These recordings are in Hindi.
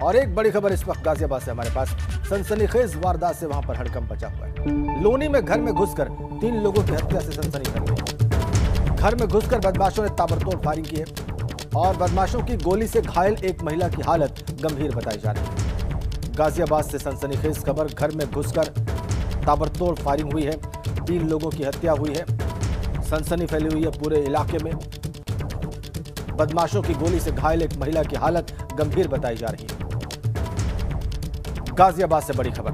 और एक बड़ी खबर इस वक्त गाजियाबाद से हमारे पास। सनसनीखेज वारदात से वहां पर हड़कंप मचा हुआ है। लोनी में घर में घुसकर 3 लोगों की हत्या से सनसनी फैल गई। घर में घुसकर बदमाशों ने ताबड़तोड़ फायरिंग की है और बदमाशों की गोली से घायल एक महिला की हालत गंभीर बताई जा रही है। गाजियाबाद से सनसनीखेज खबर। घर में घुसकर ताबड़तोड़ फायरिंग हुई है, 3 लोगों की हत्या हुई है, सनसनी फैली हुई है पूरे इलाके में। बदमाशों की गोली से घायल एक महिला की हालत गंभीर बताई जा रही है। गाजियाबाद से बड़ी खबर।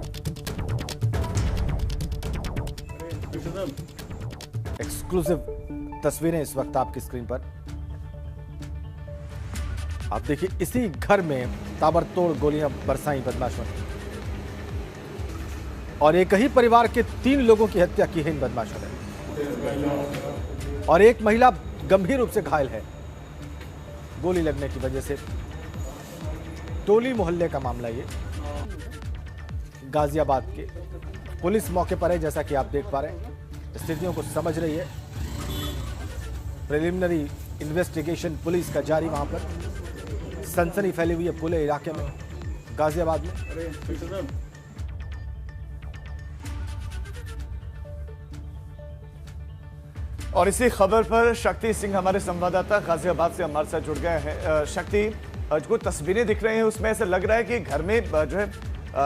एक्सक्लूसिव तस्वीरें इस वक्त आपकी स्क्रीन पर। आप देखिए, इसी घर में ताबड़तोड़ गोलियां बरसाई बदमाशों ने और एक ही परिवार के 3 लोगों की हत्या की है इन बदमाशों ने और एक महिला गंभीर रूप से घायल है गोली लगने की वजह से। टोली मोहल्ले का मामला ये, गाजियाबाद के। पुलिस मौके पर है, जैसा कि आप देख पा रहे हैं, स्थितियों को समझ रही है। प्रिलिमिनरी इन्वेस्टिगेशन पुलिस का जारी वहां पर। सनसनी फैली हुई है पूरे इलाके में, गाजियाबाद में। और इसी खबर पर शक्ति सिंह हमारे संवाददाता गाजियाबाद से हमारे साथ जुड़ गए हैं। शक्ति, जो तस्वीरें दिख रही हैं उसमें ऐसा लग रहा है कि घर में जो है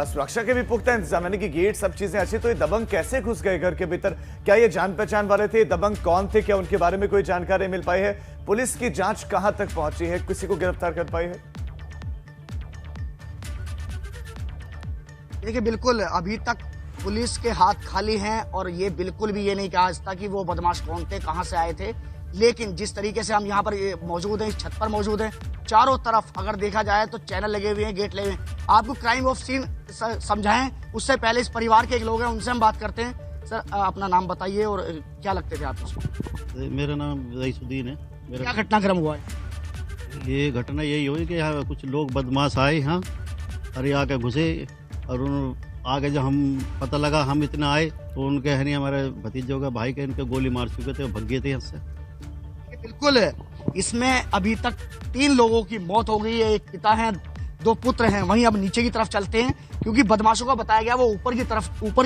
सुरक्षा के भी पुख्ता इंतजाम, यानी कि गेट सब चीजें अच्छी। तो ये दबंग कैसे घुस गए घर के भीतर? क्या ये जान पहचान वाले थे? दबंग कौन थे? क्या उनके बारे में कोई जानकारी मिल पाई है? पुलिस की जांच कहां तक पहुंची है? किसी को गिरफ्तार कर पाई है? देखिए, बिल्कुल अभी तक पुलिस के हाथ खाली हैं और ये बिल्कुल भी ये नहीं कहा जाता कि वो बदमाश कौन थे, कहां से आए थे। लेकिन जिस तरीके से हम यहाँ पर मौजूद हैं, इस छत पर मौजूद हैं, चारों तरफ अगर देखा जाए तो चैनल लगे हुए हैं, गेट लगे हुए हैं। आपको क्राइम ऑफ सीन समझाएं उससे पहले इस परिवार के एक लोग हैं, उनसे हम बात करते हैं। सर, अपना नाम बताइए और क्या लगते थे आप? मेरा नाम रईसुद्दीन है। क्या घटनाक्रम हुआ है? ये घटना यही हुई कि यहाँ कुछ लोग बदमाश आए यहाँ और ये आके घुसे और उन आगे जब हम पता लगा, हम इतना आए तो उनके है नहीं, हमारे भतीजों का भाई के इनके गोली मार चुके थे, भग गए थे यहाँ से। बिल्कुल, इसमें अभी तक 3 लोगों की मौत हो गई है। एक पिता है, 2 पुत्र हैं। वहीं अब नीचे की तरफ चलते हैं, क्योंकि बदमाशों का बताया गया वो ऊपर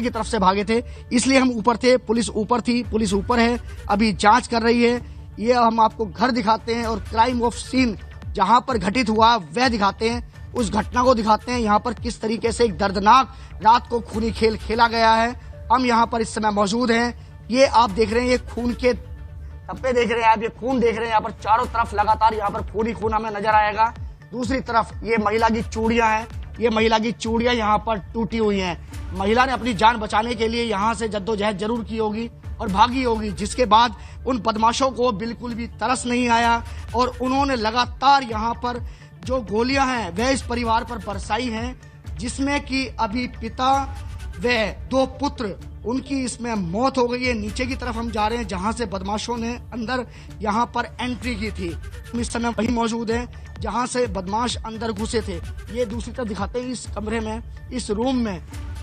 की तरफ से भागे थे, इसलिए हम ऊपर थे। पुलिस ऊपर थी, पुलिस ऊपर है, अभी जांच कर रही है। ये हम आपको घर दिखाते हैं और क्राइम ऑफ सीन जहां पर घटित हुआ वह दिखाते हैं, उस घटना को दिखाते हैं। यहाँ पर किस तरीके से एक दर्दनाक रात को खूनी खेल खेला गया है। हम यहाँ पर इस समय मौजूद हैं। ये आप देख रहे हैं, ये खून के धब्बे देख रहे हैं आप, ये खून देख रहे हैं। यहाँ पर चारों तरफ लगातार यहाँ पर खून ही खून हमें नजर आएगा। दूसरी तरफ ये महिला की चूड़ियां हैं, ये महिला की चूड़ियां यहाँ पर टूटी हुई हैं। महिला ने अपनी जान बचाने के लिए यहाँ से जद्दोजहद जरूर की होगी और भागी होगी, जिसके बाद उन बदमाशों को बिल्कुल भी तरस नहीं आया और उन्होंने लगातार यहाँ पर जो गोलियां हैं वह इस परिवार पर बरसाई हैं, जिसमें कि अभी पिता व 2 पुत्र, उनकी इसमें मौत हो गई है। नीचे की तरफ हम जा रहे हैं जहां से बदमाशों ने अंदर यहाँ पर एंट्री की थी। हम इस समय वही मौजूद हैं जहां से बदमाश अंदर घुसे थे। ये दूसरी तरफ दिखाते हैं, इस कमरे में, इस रूम में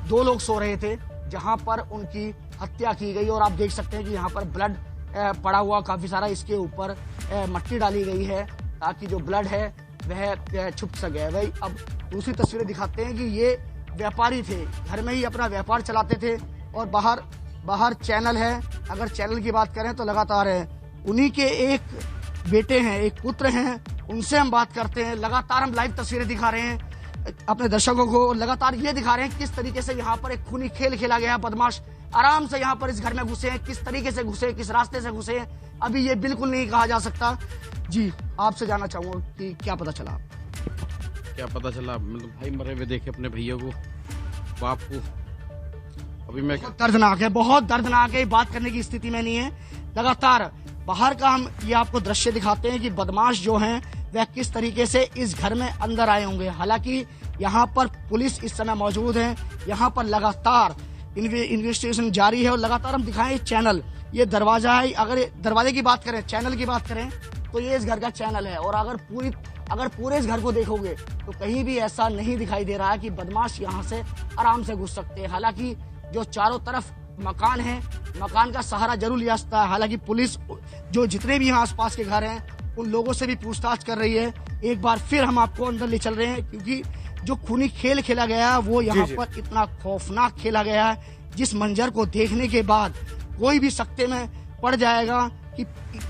2 लोग सो रहे थे जहां पर उनकी हत्या की गई। और आप देख सकते हैं कि यहाँ पर ब्लड पड़ा हुआ काफी सारा, इसके ऊपर मट्टी डाली गई है ताकि जो ब्लड है वह छुप सके। वही अब दूसरी तस्वीरें दिखाते हैं कि ये व्यापारी थे, घर में ही अपना व्यापार चलाते थे और बाहर चैनल है। अगर चैनल की बात करें तो लगातार है, उन्हीं के एक बेटे हैं, एक पुत्र हैं, उनसे हम बात करते हैं। लगातार हम लाइव तस्वीरें दिखा रहे हैं अपने दर्शकों को, लगातार ये दिखा रहे हैं किस तरीके से यहाँ पर एक खूनी खेल खेला गया। बदमाश आराम से यहाँ पर इस घर में घुसे हैं, किस तरीके से घुसे, किस रास्ते से घुसे, अभी ये बिल्कुल नहीं कहा जा सकता। जी, आपसे जानना चाहूंगा कि क्या पता चला? क्या पता चला? मतलब भाई मरे हुए देखे अपने भैया को, बाप को। अभी मैं दर्दनाक है, बहुत दर्दनाक है, बात करने की स्थिति में नहीं है। लगातार बाहर का हम ये आपको दृश्य दिखाते हैं कि बदमाश जो हैं वह किस तरीके से इस घर में अंदर आए होंगे। हालांकि यहाँ पर पुलिस इस समय मौजूद है, यहाँ पर लगातार इन्वेस्टिगेशन जारी है और लगातार हम दिखाएं चैनल, ये दरवाजा है। अगर दरवाजे की बात करें, चैनल की बात करें तो ये इस घर का चैनल है। और अगर पूरे इस घर को देखोगे तो कहीं भी ऐसा नहीं दिखाई दे रहा है कि बदमाश यहाँ से आराम से घुस सकते हैं। हालांकि जो चारों तरफ मकान है, मकान का सहारा जरूर लिया जाता है। हालांकि पुलिस जो जितने भी यहाँ आसपास के घर हैं उन लोगों से भी पूछताछ कर रही है। एक बार फिर हम आपको अंदर ले चल रहे हैं, क्योंकि जो खूनी खेल खेला गया है वो यहाँ जी। पर इतना खौफनाक खेला गया है, जिस मंजर को देखने के बाद कोई भी सकते में पड़ जाएगा कि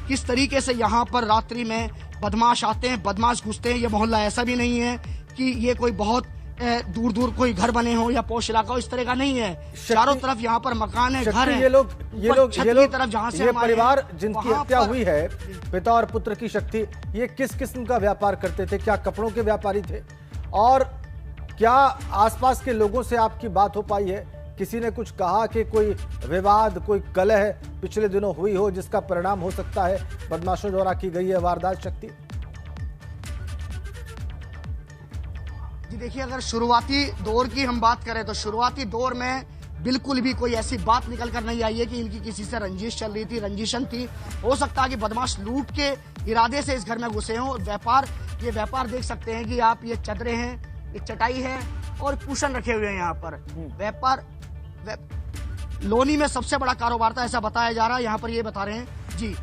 किस तरीके से यहाँ पर रात्रि में बदमाश आते हैं, बदमाश घुसते हैं। ये मोहल्ला ऐसा भी नहीं है कि ये कोई बहुत दूर दूर कोई घर बने हो या पोश इलाका हो, इस तरह का नहीं है। चारों तरफ यहाँ पर मकान है, घर है। ये लोग तरफ जहाँ से ये हम आए परिवार हैं, जिनकी वहाँ हत्या पर- हुई है, पिता और पुत्र की शक्ति, ये किस किस्म का व्यापार करते थे? क्या कपड़ों के व्यापारी थे? और क्या आसपास के लोगों से आपकी बात हो पाई है? किसी ने कुछ कहा कि कोई विवाद, कोई कलह पिछले दिनों हुई हो जिसका परिणाम हो सकता है बदमाशों द्वारा की गई है वारदात? शक्ति जी देखिए, अगर शुरुआती दौर की हम बात करें तो शुरुआती दौर में बिल्कुल भी कोई ऐसी बात निकल कर नहीं आई है कि इनकी किसी से रंजिश चल रही थी, रंजिशन थी। हो सकता है कि बदमाश लूट के इरादे से इस घर में घुसे हों। ये व्यापार देख सकते हैं कि आप, ये चादरें हैं, ये चटाई है और कुशन रखे हुए हैं यहाँ पर। लोनी में सबसे बड़ा कारोबार था ऐसा बताया जा रहा है, यहाँ पर ये बता रहे हैं जी।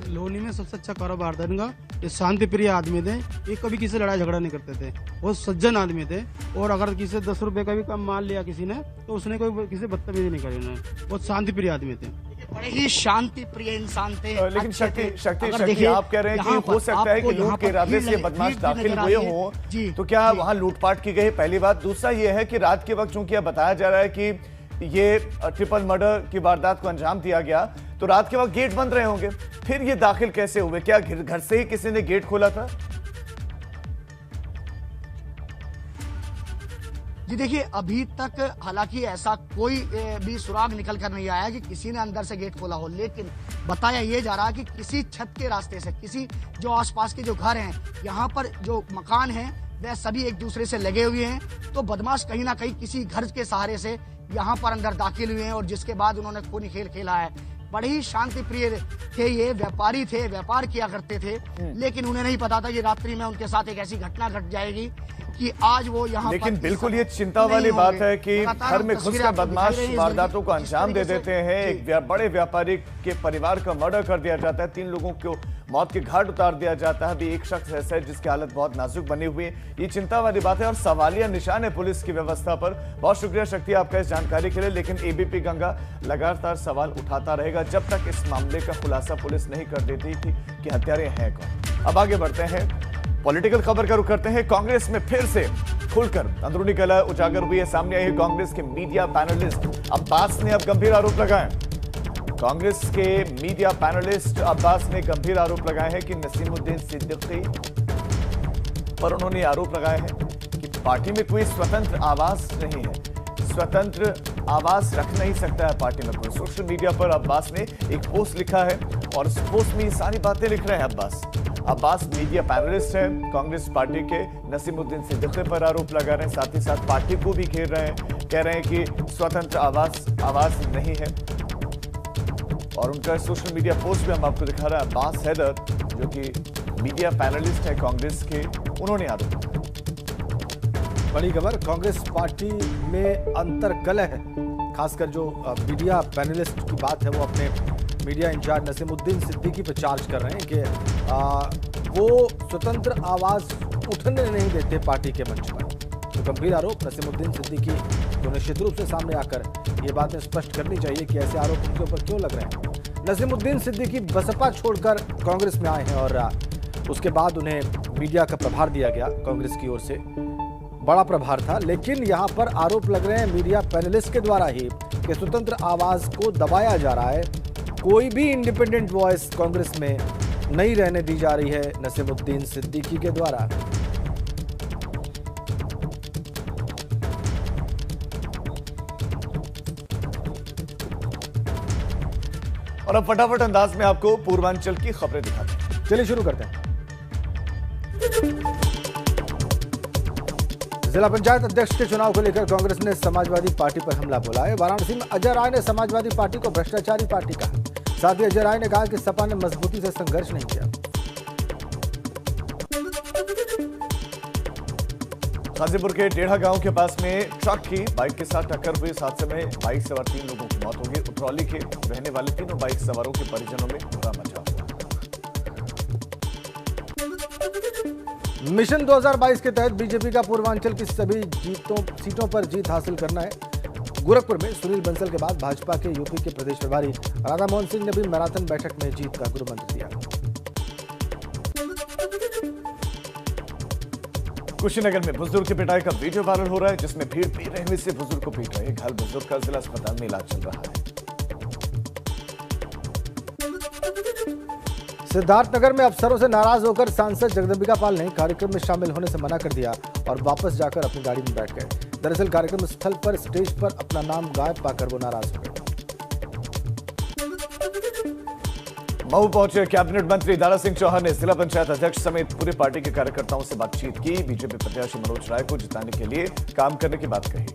लोनी में सबसे अच्छा कारोबार था इनका। ये शांति प्रिय आदमी थे, ये कभी किसी से लड़ाई झगड़ा नहीं करते थे, बहुत सज्जन आदमी थे। और अगर किसी से 10 रुपए का भी कम मान लिया किसी ने तो उसने कोई किसी बदतमीजी नहीं करी उन्होंने। बहुत शांति प्रिय आदमी थे, बड़े ही शांति प्रिय इंसान थे। लेकिन अच्छे थे। शक्ति अगर देखिए, आप कह रहे हैं यहाँ कि पर हो सकता है कि आपको यहाँ लूट के पर इरादे से भीड़ बदमाश भी दाखिल नजर आ हुए रही है। हों, जी, तो क्या जी। वहां लूटपाट की गई? पहली बात। दूसरा ये है कि रात के वक्त चूंकि बताया जा रहा है कि ये ट्रिपल मर्डर की वारदात को अंजाम दिया गया, तो रात के वक्त गेट बंद रहे होंगे, फिर ये दाखिल कैसे हुए? क्या घर से ही किसी ने गेट खोला था? जी देखिए, अभी तक हालांकि ऐसा कोई भी सुराग निकल कर नहीं आया कि किसी ने अंदर से गेट खोला हो, लेकिन बताया ये जा रहा है कि किसी छत के रास्ते से, किसी जो आसपास के जो घर हैं, यहाँ पर जो मकान हैं, वह सभी एक दूसरे से लगे हुए हैं। तो बदमाश कहीं ना कहीं किसी घर के सहारे से यहाँ पर अंदर दाखिल हुए हैं और जिसके बाद उन्होंने खूनी खेल खेला है। बड़े ही शांति प्रिय थे, ये व्यापारी थे, व्यापार किया करते थे, लेकिन उन्हें नहीं पता था कि रात्रि में उनके साथ एक ऐसी घटना घट जाएगी कि आज वो यहाँ लेकिन पर बिल्कुल ये चिंता नहीं वाली बात होंगे। है कि लगातार घर हम में तस्वीरें घुसकर आपको बदमाश दिखाई रहे हैं इस वारदातों को तरीके से। अंजाम दे जिस तरीके देते से- हैं। जी। एक बड़े व्यापारी के परिवार का मर्डर कर दिया जाता है, 3 लोगों को मौत के घाट उतार दिया जाता है। अभी एक शख्स ऐसा है जिसकी हालत बहुत नाजुक बनी हुई है। ये चिंता वाली बात है और सवालिया निशान है पुलिस की व्यवस्था पर। बहुत शुक्रिया शक्ति आपका इस जानकारी के लिए, लेकिन एबीपी गंगा लगातार सवाल उठाता रहेगा जब तक इस मामले का खुलासा पुलिस नहीं कर देती कि हत्यारे हैं कौन। अब आगे बढ़ते हैं, पॉलिटिकल खबर का रुख करते हैं। कांग्रेस में फिर से खुलकर अंदरूनी कलह उजागर हुई है। सामने आई है कांग्रेस के मीडिया पैनलिस्ट अब्बास ने अब गंभीर आरोप लगाए। कांग्रेस के मीडिया पैनलिस्ट अब्बास ने गंभीर आरोप लगाए हैं कि नसीमुद्दीन सिद्दीकी पर उन्होंने आरोप लगाए हैं कि पार्टी में कोई स्वतंत्र आवाज नहीं है, स्वतंत्र आवाज रख नहीं सकता है पार्टी में कोई। सोशल मीडिया पर अब्बास ने एक पोस्ट लिखा है और उस पोस्ट में ये सारी बातें लिख रहे हैं अब्बास मीडिया पैनलिस्ट है, कांग्रेस पार्टी के नसीमुद्दीन सिद्दीकी पर आरोप लगा रहे हैं, साथ ही साथ पार्टी को भी घेर रहे हैं, कह रहे हैं कि स्वतंत्र आवाज नहीं है। और उनका सोशल मीडिया पोस्ट भी हम आपको दिखा रहे हैं। अब्बास हैदर जो कि मीडिया पैनलिस्ट है कांग्रेस के, उन्होंने आरोप लगाया। बड़ी खबर, कांग्रेस पार्टी में अंतर्कलह है, खासकर जो मीडिया पैनलिस्ट की बात है वो अपने मीडिया इंचार्ज नसीमुद्दीन सिद्दीकी पर चार्ज कर रहे हैं कि वो स्वतंत्र आवाज उठने नहीं देते पार्टी के मंच पर। तो गंभीर आरोप नसीमुद्दीन सिद्दीकी को निश्चित रूप से सामने आकर ये बातें स्पष्ट करनी चाहिए कि ऐसे आरोप उनके ऊपर क्यों लग रहे हैं। नसीमुद्दीन सिद्दीकी बसपा छोड़कर कांग्रेस में आए हैं और उसके बाद उन्हें मीडिया का प्रभार दिया गया कांग्रेस की ओर से, बड़ा प्रभार था। लेकिन यहाँ पर आरोप लग रहे हैं मीडिया पैनलिस्ट के द्वारा ही कि स्वतंत्र आवाज को दबाया जा रहा है, कोई भी इंडिपेंडेंट वॉइस कांग्रेस में नहीं रहने दी जा रही है नसीमुद्दीन सिद्दीकी के द्वारा। और अब फटाफट अंदाज में आपको पूर्वांचल की खबरें दिखाते हैं। चलिए शुरू करते हैं। जिला पंचायत अध्यक्ष के चुनाव को लेकर कांग्रेस ने समाजवादी पार्टी पर हमला बोला है। वाराणसी में अजय राय ने समाजवादी पार्टी को भ्रष्टाचारी पार्टी कहा। साथ ही अजय राय ने कहा कि सपा ने मजबूती से संघर्ष नहीं किया। गाजीपुर के टेढ़ा गांव के पास में ट्रक की बाइक के साथ टक्कर हुई। इस हादसे में बाइक सवार 3 लोगों की मौत हो गई। उतरौली के रहने वाले तीनों बाइक सवारों के परिजनों में बुरा मचा हुआ। मिशन 2022 के तहत बीजेपी का पूर्वांचल की सभी सीटों पर जीत हासिल करना है। गोरखपुर में सुनील बंसल के बाद भाजपा के यूपी के प्रदेश प्रभारी राधा मोहन सिंह ने भी मैराथन बैठक में जीत का गुरुमंत्र दिया। कुशीनगर में बुजुर्ग की पिटाई का वीडियो वायरल हो रहा है, जिसमें भीड़ बेरहमी से बुजुर्ग को पीट रहे। घायल बुजुर्ग का जिला अस्पताल में इलाज चल रहा है। सिद्धार्थनगर में अफसरों से नाराज होकर सांसद जगदंबिका पाल ने कार्यक्रम में शामिल होने से मना कर दिया और वापस जाकर अपनी गाड़ी में बैठ गए। दरअसल कार्यक्रम स्थल पर स्टेज पर अपना नाम गायब पाकर वो नाराज हो गए। मऊ पहुंचे कैबिनेट मंत्री दारा सिंह चौहान ने जिला पंचायत अध्यक्ष समेत पूरी पार्टी के कार्यकर्ताओं से बातचीत की। बीजेपी प्रत्याशी मनोज राय को जिताने के लिए काम करने की बात कही।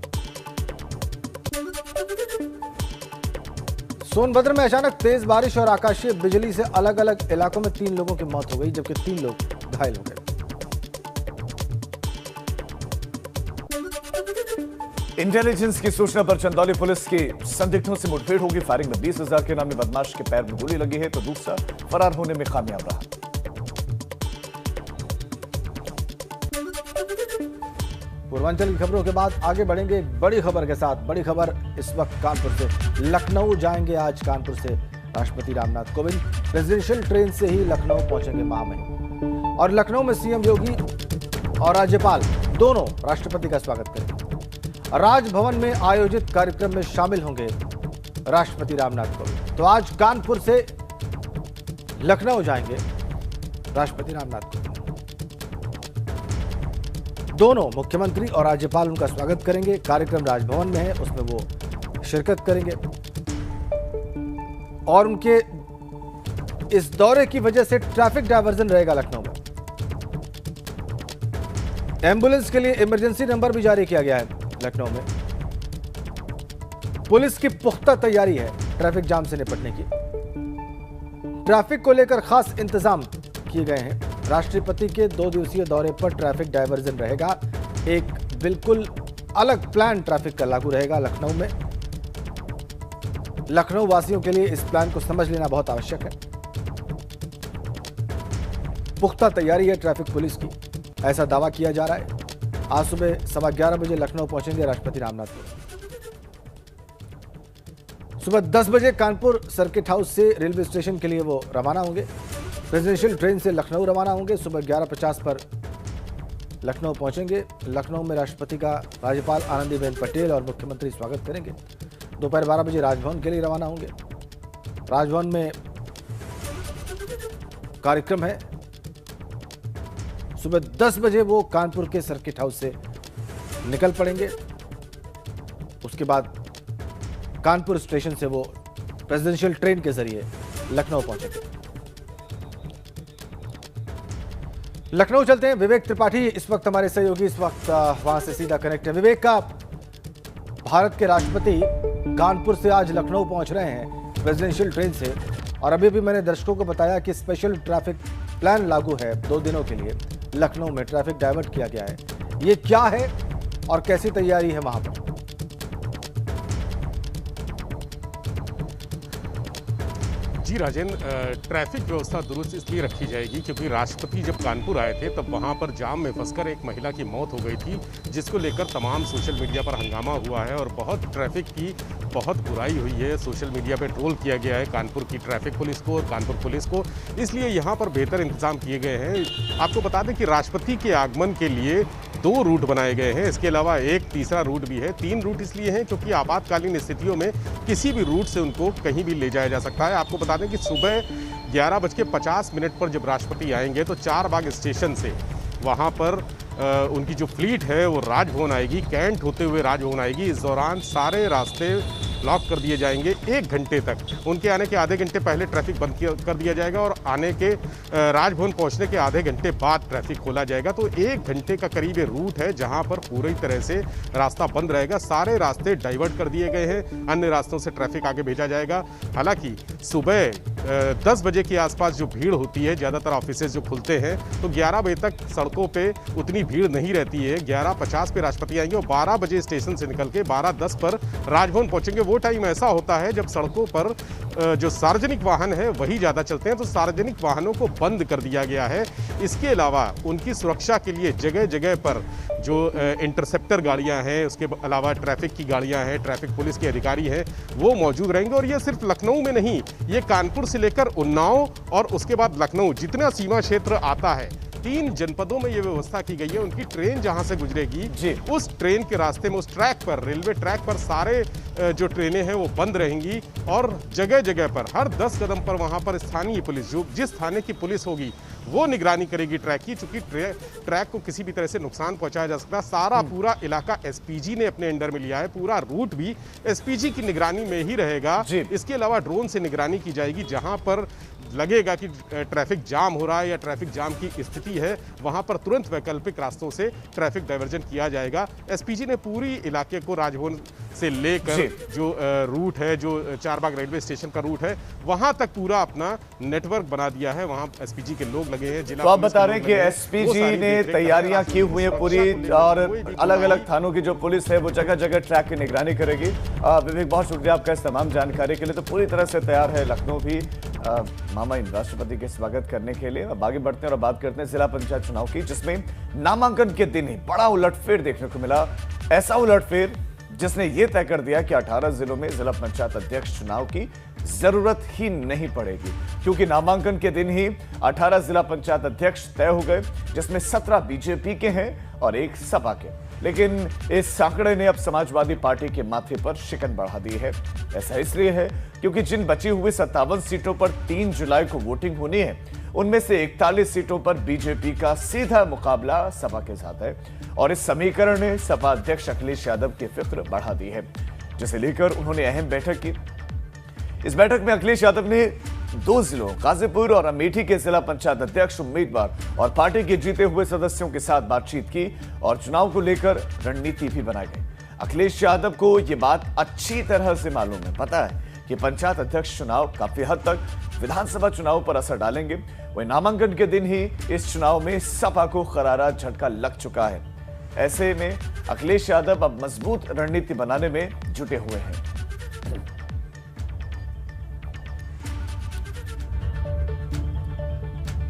सोनभद्र में अचानक तेज बारिश और आकाशीय बिजली से अलग अलग इलाकों में 3 लोगों की मौत हो गई, जबकि 3 लोग घायल हो गए। इंटेलिजेंस की सूचना पर चंदौली पुलिस की संदिग्धों से मुठभेड़ होगी। फायरिंग में 20,000 के नामी बदमाश के पैर में गोली लगी है, तो दूसरा फरार होने में कामयाब रहा। पूर्वांचल की खबरों के बाद आगे बढ़ेंगे एक बड़ी खबर के साथ। बड़ी खबर इस वक्त कानपुर से। लखनऊ जाएंगे आज कानपुर से राष्ट्रपति रामनाथ कोविंद। प्रेसिडेंशियल ट्रेन से ही लखनऊ पहुंचेंगे महामहिम और लखनऊ में सीएम योगी और राज्यपाल दोनों राष्ट्रपति का स्वागत करेंगे। राजभवन में आयोजित कार्यक्रम में शामिल होंगे राष्ट्रपति रामनाथ कोविंद। तो आज कानपुर से लखनऊ जाएंगे राष्ट्रपति रामनाथ कोविंद। दोनों मुख्यमंत्री और राज्यपाल उनका स्वागत करेंगे। कार्यक्रम राजभवन में है, उसमें वो शिरकत करेंगे और उनके इस दौरे की वजह से ट्रैफिक डायवर्जन रहेगा लखनऊ में। एम्बुलेंस के लिए इमरजेंसी नंबर भी जारी किया गया है लखनऊ में। पुलिस की पुख्ता तैयारी है ट्रैफिक जाम से निपटने की। ट्रैफिक को लेकर खास इंतजाम किए गए हैं। राष्ट्रपति के 2 दिवसीय दौरे पर ट्रैफिक डायवर्जन रहेगा। एक बिल्कुल अलग प्लान ट्रैफिक का लागू रहेगा लखनऊ में। लखनऊ वासियों के लिए इस प्लान को समझ लेना बहुत आवश्यक है। पुख्ता तैयारी है ट्रैफिक पुलिस की, ऐसा दावा किया जा रहा है। आज सुबह 11:15 बजे लखनऊ पहुंचेंगे राष्ट्रपति रामनाथ कोविंद। सुबह 10 बजे कानपुर सर्किट हाउस से रेलवे स्टेशन के लिए वो रवाना होंगे। प्रेसिडेंशियल ट्रेन से लखनऊ रवाना होंगे। सुबह 11:50 पर लखनऊ पहुंचेंगे। लखनऊ में राष्ट्रपति का राज्यपाल आनंदीबेन पटेल और मुख्यमंत्री स्वागत करेंगे। दोपहर 12 बजे राजभवन के लिए रवाना होंगे। राजभवन में कार्यक्रम है। सुबह 10 बजे वो कानपुर के सर्किट हाउस से निकल पड़ेंगे। उसके बाद कानपुर स्टेशन से वो प्रेसिडेंशियल ट्रेन के जरिए लखनऊ पहुंचेंगे। लखनऊ चलते हैं। विवेक त्रिपाठी इस वक्त हमारे सहयोगी इस वक्त वहां से सीधा कनेक्ट है। विवेक, का भारत के राष्ट्रपति कानपुर से आज लखनऊ पहुंच रहे हैं प्रेसिडेंशियल ट्रेन से, और अभी भी मैंने दर्शकों को बताया कि स्पेशल ट्रैफिक प्लान लागू है 2 दिनों के लिए। लखनऊ में ट्रैफिक डाइवर्ट किया गया है। ये क्या है और कैसी तैयारी है वहां पर? जी राजेंद्र, ट्रैफिक व्यवस्था दुरुस्त इसलिए रखी जाएगी क्योंकि राष्ट्रपति जब कानपुर आए थे तब वहां पर जाम में फंसकर एक महिला की मौत हो गई थी, जिसको लेकर तमाम सोशल मीडिया पर हंगामा हुआ है और बहुत ट्रैफिक की बहुत बुराई हुई है। सोशल मीडिया पे ट्रोल किया गया है कानपुर की ट्रैफिक पुलिस को और कानपुर पुलिस को, इसलिए यहाँ पर बेहतर इंतजाम किए गए हैं। आपको बता दें कि राष्ट्रपति के आगमन के लिए 2 रूट बनाए गए हैं, इसके अलावा एक तीसरा रूट भी है। 3 रूट इसलिए हैं क्योंकि आपातकालीन स्थितियों में किसी भी रूट से उनको कहीं भी ले जाया जा सकता है। आपको बता दें कि सुबह 11:50 पर जब राष्ट्रपति आएंगे तो 4 बाग स्टेशन से वहाँ पर उनकी जो फ्लीट है वो राजभवन आएगी, कैंट होते हुए राजभवन आएगी। इस दौरान सारे रास्ते ब्लॉक कर दिए जाएंगे 1 घंटे तक। उनके आने के आधे घंटे पहले ट्रैफिक बंद कर दिया जाएगा और आने के राजभवन पहुंचने के आधे घंटे बाद ट्रैफिक खोला जाएगा। तो 1 घंटे का करीब ये रूट है जहां पर पूरी तरह से रास्ता बंद रहेगा। सारे रास्ते डाइवर्ट कर दिए गए हैं, अन्य रास्तों से ट्रैफिक आगे भेजा जाएगा। हालांकि सुबह 10 बजे के आसपास जो भीड़ होती है, ज़्यादातर ऑफिसेज जो खुलते हैं, तो 11 बजे तक सड़कों पे उतनी भीड़ नहीं रहती है। 11:50 पे राष्ट्रपति आएंगे और 12 बजे स्टेशन से निकल के 12:10 पर राजभवन पहुंचेंगे। वो टाइम ऐसा होता है जब सड़कों पर जो सार्वजनिक वाहन है वही ज़्यादा चलते हैं, तो सार्वजनिक वाहनों को बंद कर दिया गया है। इसके अलावा उनकी सुरक्षा के लिए जगह जगह पर जो इंटरसेप्टर गाड़ियां हैं, उसके अलावा ट्रैफिक की गाड़ियां हैं, ट्रैफिक पुलिस के अधिकारी हैं, वो मौजूद रहेंगे। और ये सिर्फ लखनऊ में नहीं, ये कानपुर से लेकर उन्नाव और उसके बाद लखनऊ, जितना सीमा क्षेत्र आता है, 3 जनपदों में ये व्यवस्था की गई है। उनकी ट्रेन जहां से गुजरेगी, उस ट्रेन के रास्ते में, उस ट्रैक पर, रेलवे ट्रैक पर सारे जो ट्रेनें हैं वो बंद रहेंगी। और जगह जगह पर, हर 10 कदम पर वहां पर स्थानीय पुलिस, जो जिस थाने की पुलिस होगी वो निगरानी करेगी ट्रैक की, चूंकि ट्रैक को किसी भी तरह से नुकसान पहुंचाया जा सकता है। सारा पूरा इलाका एसपीजी ने अपने अंडर में लिया है, पूरा रूट भी एसपीजी की निगरानी में ही रहेगा। इसके अलावा ड्रोन से निगरानी की जाएगी। जहां पर लगेगा कि ट्रैफिक जाम हो रहा है या ट्रैफिक जाम की स्थिति है, वहां पर तुरंत वैकल्पिक रास्तों से ट्रैफिक डाइवर्जन किया जाएगा। एसपीजी ने पूरी इलाके को राजभवन से लेकर जो रूट है, जो चारबाग रेलवे स्टेशन का रूट है, वहां तक पूरा अपना नेटवर्क बना दिया है। वहां एसपीजी के लोग लगे हैं। तो आप बता रहे हैं कि एसपीजी ने तैयारियां की हुई हैं पूरी, और अलग अलग थानों की जो पुलिस है वो जगह जगह ट्रैक की निगरानी करेगी। विवेक, बहुत शुक्रिया आपका इस तमाम जानकारी के लिए। तो पूरी तरह से तैयार है लखनऊ भी मामा इन राष्ट्रपति के स्वागत करने के लिए। अब आगे बढ़ते हैं और बात करते हैं जिला पंचायत चुनाव की, जिसमें नामांकन के दिन ही बड़ा उलटफेर देखने को मिला। ऐसा उलटफेर जिसने ये तय कर दिया कि 18 जिलों में जिला पंचायत अध्यक्ष चुनाव की जरूरत ही नहीं पड़ेगी, क्योंकि नामांकन के दिन ही 18 जिला पंचायत अध्यक्ष तय हो गए, जिसमें 17 बीजेपी के हैं और 1 सपा के। लेकिन इस आंकड़े ने अब समाजवादी पार्टी के माथे पर शिकन बढ़ा दी है। ऐसा इसलिए है क्योंकि जिन बची हुई 57 सीटों पर 3 जुलाई को वोटिंग होनी है, उनमें से 41 सीटों पर बीजेपी का सीधा मुकाबला सपा के साथ है। और इस समीकरण ने सपा अध्यक्ष अखिलेश यादव की फिक्र बढ़ा दी है, जिसे लेकर उन्होंने अहम बैठक की। इस बैठक में अखिलेश यादव ने 2 जिलों गाजीपुर और अमेठी के जिला पंचायत अध्यक्ष, उम्मीदवार और पार्टी के जीते हुए सदस्यों के साथ बातचीत की और चुनाव को लेकर रणनीति भी बनाई गई। अखिलेश यादव को यह बात अच्छी तरह से मालूम है, पता है कि पंचायत अध्यक्ष चुनाव काफी हद तक विधानसभा चुनाव पर असर डालेंगे। वही नामांकन के दिन ही इस चुनाव में सपा को करारा झटका लग चुका है। ऐसे में अखिलेश यादव अब मजबूत रणनीति बनाने में जुटे हुए हैं।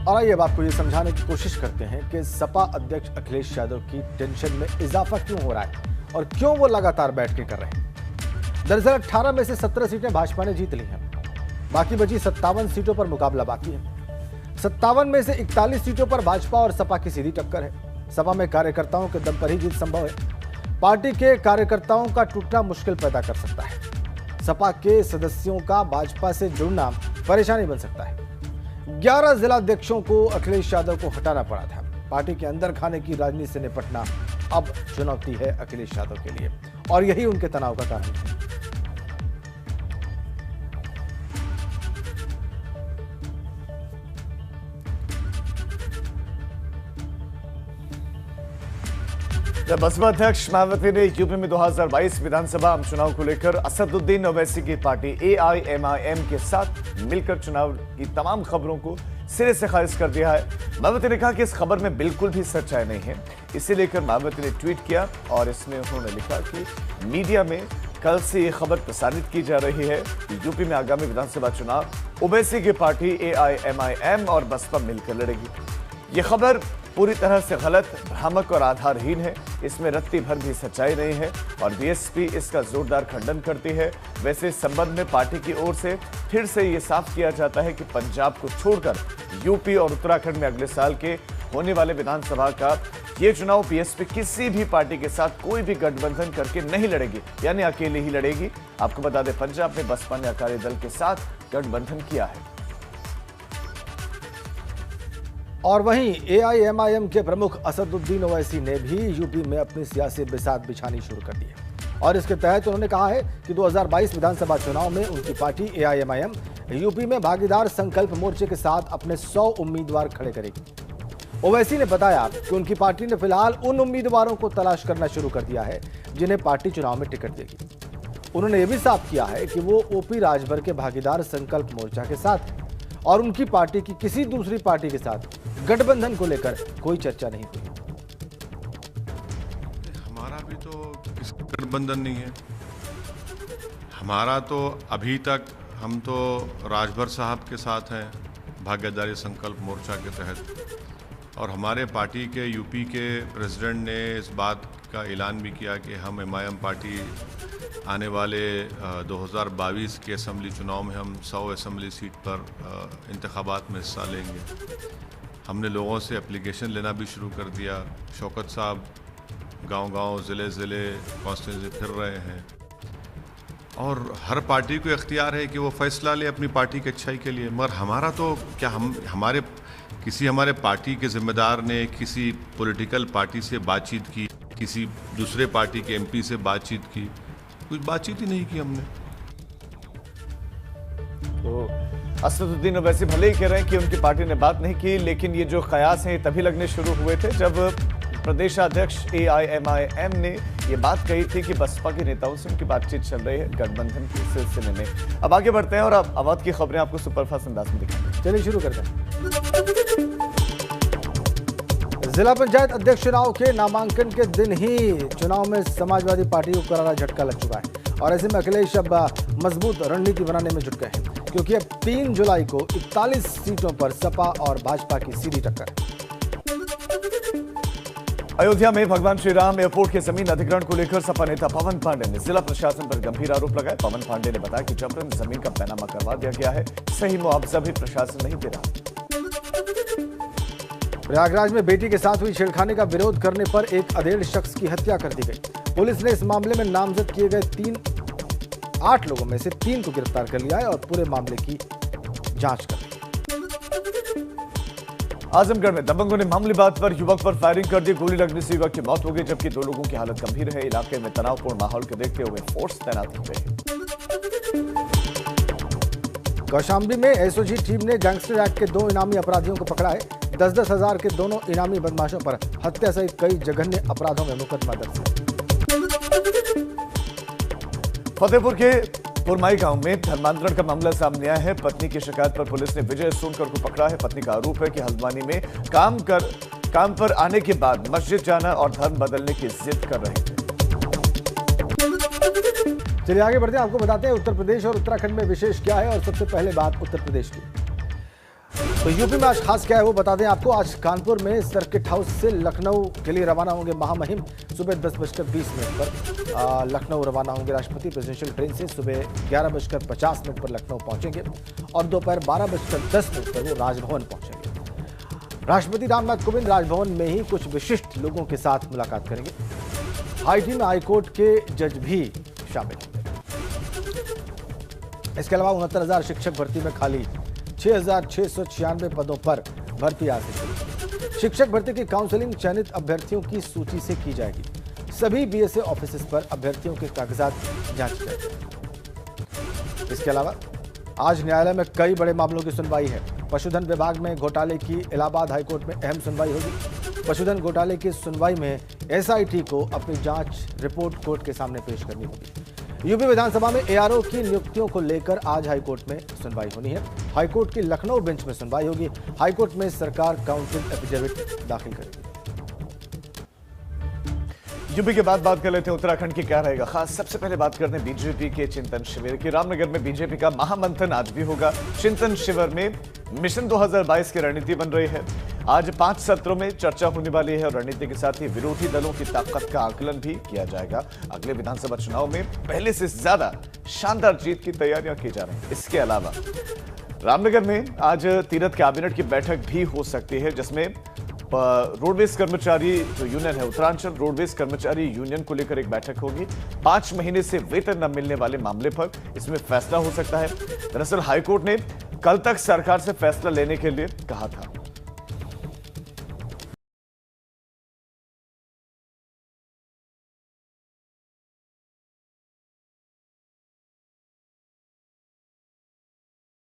और आइए अब आपको ये समझाने की कोशिश करते हैं कि सपा अध्यक्ष अखिलेश यादव की टेंशन में इजाफा क्यों हो रहा है और क्यों वो लगातार बैठकें कर रहे हैं। दरअसल 18 में से 17 सीटें भाजपा ने जीत ली हैं, बाकी बची 57 सीटों पर मुकाबला बाकी है। 57 में से 41 सीटों पर भाजपा और सपा की सीधी टक्कर है। सपा में कार्यकर्ताओं के दम पर ही जीत संभव है। पार्टी के कार्यकर्ताओं का टूटना मुश्किल पैदा कर सकता है। सपा के सदस्यों का भाजपा से जुड़ना परेशानी बन सकता है। 11 जिलाध्यक्षों को अखिलेश यादव को हटाना पड़ा था। पार्टी के अंदर खाने की राजनीति से निपटना अब चुनौती है अखिलेश यादव के लिए, और यही उनके तनाव का कारण है। जब बसपा अध्यक्ष मायावती ने यूपी में 2022 विधानसभा आम चुनाव को लेकर असदुद्दीन ओवैसी की पार्टी AIMIM के साथ मिलकर चुनाव की तमाम खबरों को सिरे से खारिज कर दिया है, मायावती ने कहा कि इस खबर में बिल्कुल भी सच्चाई नहीं है। इसे लेकर मायावती ने ट्वीट किया और इसमें उन्होंने लिखा कि मीडिया में कल से ये खबर प्रसारित की जा रही है कि यूपी में आगामी विधानसभा चुनाव ओवैसी की पार्टी AIMIM और बसपा मिलकर लड़ेगी। ये खबर पूरी तरह से गलत, भ्रामक और आधारहीन है। इसमें रत्ती भर भी सच्चाई नहीं है और बीएसपी इसका जोरदार खंडन करती है। वैसे इस संबंध में पार्टी की ओर से फिर से ये साफ किया जाता है कि पंजाब को छोड़कर यूपी और उत्तराखंड में अगले साल के होने वाले विधानसभा का ये चुनाव बीएसपी किसी भी पार्टी के साथ कोई भी गठबंधन करके नहीं लड़ेगी, यानी अकेले ही लड़ेगी। आपको बता दें, पंजाब में बसपा ने अकाली दल के साथ गठबंधन किया है। और वहीं AIMIM के प्रमुख असदुद्दीन ओवैसी ने भी यूपी में अपनी सियासी बिसात बिछानी शुरू कर दी है और इसके तहत उन्होंने कहा है कि 2022 विधानसभा चुनाव में उनकी पार्टी AIMIM यूपी में भागीदार संकल्प मोर्चे के साथ अपने 100 उम्मीदवार खड़े करेगी। ओवैसी ने बताया कि उनकी पार्टी ने फिलहाल उन उम्मीदवारों को तलाश करना शुरू कर दिया है जिन्हें पार्टी चुनाव में टिकट देगी। उन्होंने यह भी साफ किया है कि वो OP राजभर के भागीदार संकल्प मोर्चा के साथ और उनकी पार्टी की किसी दूसरी पार्टी के साथ गठबंधन को लेकर कोई चर्चा नहीं हुई। हमारा भी तो किसी गठबंधन नहीं है। हमारा तो अभी तक हम तो राजभर साहब के साथ हैं भाग्यदारी संकल्प मोर्चा के तहत, और हमारे पार्टी के यूपी के प्रेसिडेंट ने इस बात का ऐलान भी किया कि हम एमआईएम पार्टी आने वाले 2022 के असम्बली चुनाव में हम 100 असम्बली सीट पर इंतखाबात में हिस्सा लेंगे। हमने लोगों से एप्लीकेशन लेना भी शुरू कर दिया। शौकत साहब गांव-गांव, ज़िले-ज़िले, कॉन्स्टिट्यूंसी फिर रहे हैं, और हर पार्टी को इख्तियार है कि वो फैसला ले अपनी पार्टी की अच्छाई के लिए। मगर हमारा तो क्या, हमारे पार्टी के जिम्मेदार ने किसी पॉलिटिकल पार्टी से बातचीत की, किसी दूसरे पार्टी के एमपी से बातचीत की? कुछ बातचीत ही नहीं की हमने। तो असदुद्दीन वैसे भले ही कह रहे हैं कि उनकी पार्टी ने बात नहीं की, लेकिन ये जो कयास हैं तभी लगने शुरू हुए थे जब प्रदेशाध्यक्ष AIMIM ने ये बात कही थी कि बसपा के नेताओं से उनकी बातचीत चल रही है गठबंधन के सिलसिले में। अब आगे बढ़ते हैं और अब अवध की खबरें आपको सुपरफास्ट अंदाज में दिखाएंगे। चलिए शुरू करते हैं। जिला पंचायत अध्यक्ष चुनाव के नामांकन के दिन ही चुनाव में समाजवादी पार्टी को करारा झटका लग चुका है, और ऐसे में अखिलेश अब मजबूत रणनीति बनाने में जुट गए हैं, क्योंकि अब 3 जुलाई को 41 सीटों पर सपा और भाजपा की सीधी टक्कर है। अयोध्या में भगवान श्री राम एयरपोर्ट के जमीन अधिग्रहण को लेकर सपा नेता पवन पांडे ने जिला प्रशासन पर गंभीर आरोप लगाए। पवन पांडे ने बताया कि जबरन जमीन का पैनामा करवा दिया गया है, सही मुआवजा भी प्रशासन नहीं दे रहा। प्रयागराज में बेटी के साथ हुई छेड़खानी का विरोध करने पर एक अधेड़ शख्स की हत्या कर दी गई। पुलिस ने इस मामले में नामजद किए गए 8 लोगों में से 3 को गिरफ्तार कर लिया है और पूरे मामले की जांच कर रही है। आजमगढ़ में दबंगों ने मामूली बात पर युवक पर फायरिंग कर दी। गोली लगने से युवक की मौत हो गई, जबकि 2 लोगों की हालत गंभीर है। इलाके में तनावपूर्ण माहौल को देखते हुए फोर्स तैनात की गई। कौशाम्बी में एसओजी टीम ने गैंगस्टर एक्ट के 2 इनामी अपराधियों को पकड़ा है। 10-10 हजार के दोनों इनामी बदमाशों पर हत्या सहित कई जघन्य अपराधों में मुकदमा दर्ज है। फतेहपुर के पुरमाई गांव में धर्मांतरण का मामला सामने आया है। पत्नी की शिकायत पर पुलिस ने विजय सोनकर को पकड़ा है। पत्नी का आरोप है कि हल्द्वानी में काम पर आने के बाद मस्जिद जाना और धर्म बदलने की जिद कर रहे थे। चलिए आगे बढ़ते हैं, आपको बताते हैं उत्तर प्रदेश और उत्तराखंड में विशेष क्या है। और सबसे पहले बात उत्तर प्रदेश की, तो यूपी में आज खास क्या है वो बता दें आपको। आज कानपुर में सर्किट हाउस से लखनऊ के लिए रवाना होंगे महामहिम। सुबह 10:20 पर लखनऊ रवाना होंगे राष्ट्रपति। प्रेसिडेंशियल ट्रेन से सुबह 11:50 पर लखनऊ पहुंचेंगे और दोपहर 12:10 पर वो राजभवन पहुंचेंगे। राष्ट्रपति रामनाथ कोविंद राजभवन में ही कुछ विशिष्ट लोगों के साथ मुलाकात करेंगे। हाईटी में हाईकोर्ट के जज भी शामिल होंगे। इसके अलावा 69,000 शिक्षक भर्ती में खाली 6,696 पदों पर भर्ती आज से शुरू। शिक्षक भर्ती की काउंसलिंग चयनित अभ्यर्थियों की सूची से की जाएगी। सभी बीएसए ऑफिस पर अभ्यर्थियों के कागजात जांचे जाएंगे। इसके अलावा आज न्यायालय में कई बड़े मामलों की सुनवाई है। पशुधन विभाग में घोटाले की इलाहाबाद हाईकोर्ट में अहम सुनवाई होगी। पशुधन घोटाले की सुनवाई में एसआईटी को अपनी जांच रिपोर्ट कोर्ट के सामने पेश करनी होगी। यूपी विधानसभा में एआरओ की नियुक्तियों को लेकर आज हाईकोर्ट में सुनवाई होनी है। हाईकोर्ट की लखनऊ बेंच में सुनवाई होगी। हाईकोर्ट में सरकार काउंसिल एफिडेविट दाखिल करेगी। यूपी के बाद बात कर लेते हैं उत्तराखंड की क्या रहेगा खास। सबसे पहले बात करते हैं बीजेपी के चिंतन शिविर की। रामनगर में बीजेपी का महामंथन आज भी होगा। चिंतन शिविर में मिशन 2022 की रणनीति बन रही है। आज 5 सत्रों में चर्चा होने वाली है और रणनीति के साथ ही विरोधी दलों की ताकत का आकलन भी किया जाएगा। अगले विधानसभा चुनाव में पहले से ज्यादा शानदार जीत की तैयारियां की जा रही हैं। इसके अलावा रामनगर में आज तीरथ कैबिनेट की बैठक भी हो सकती है, जिसमें रोडवेज कर्मचारी जो यूनियन है उत्तरांचल रोडवेज कर्मचारी यूनियन को लेकर एक बैठक होगी। 5 महीने से वेतन न मिलने वाले मामले पर इसमें फैसला हो सकता है। दरअसल हाईकोर्ट ने कल तक सरकार से फैसला लेने के लिए कहा था।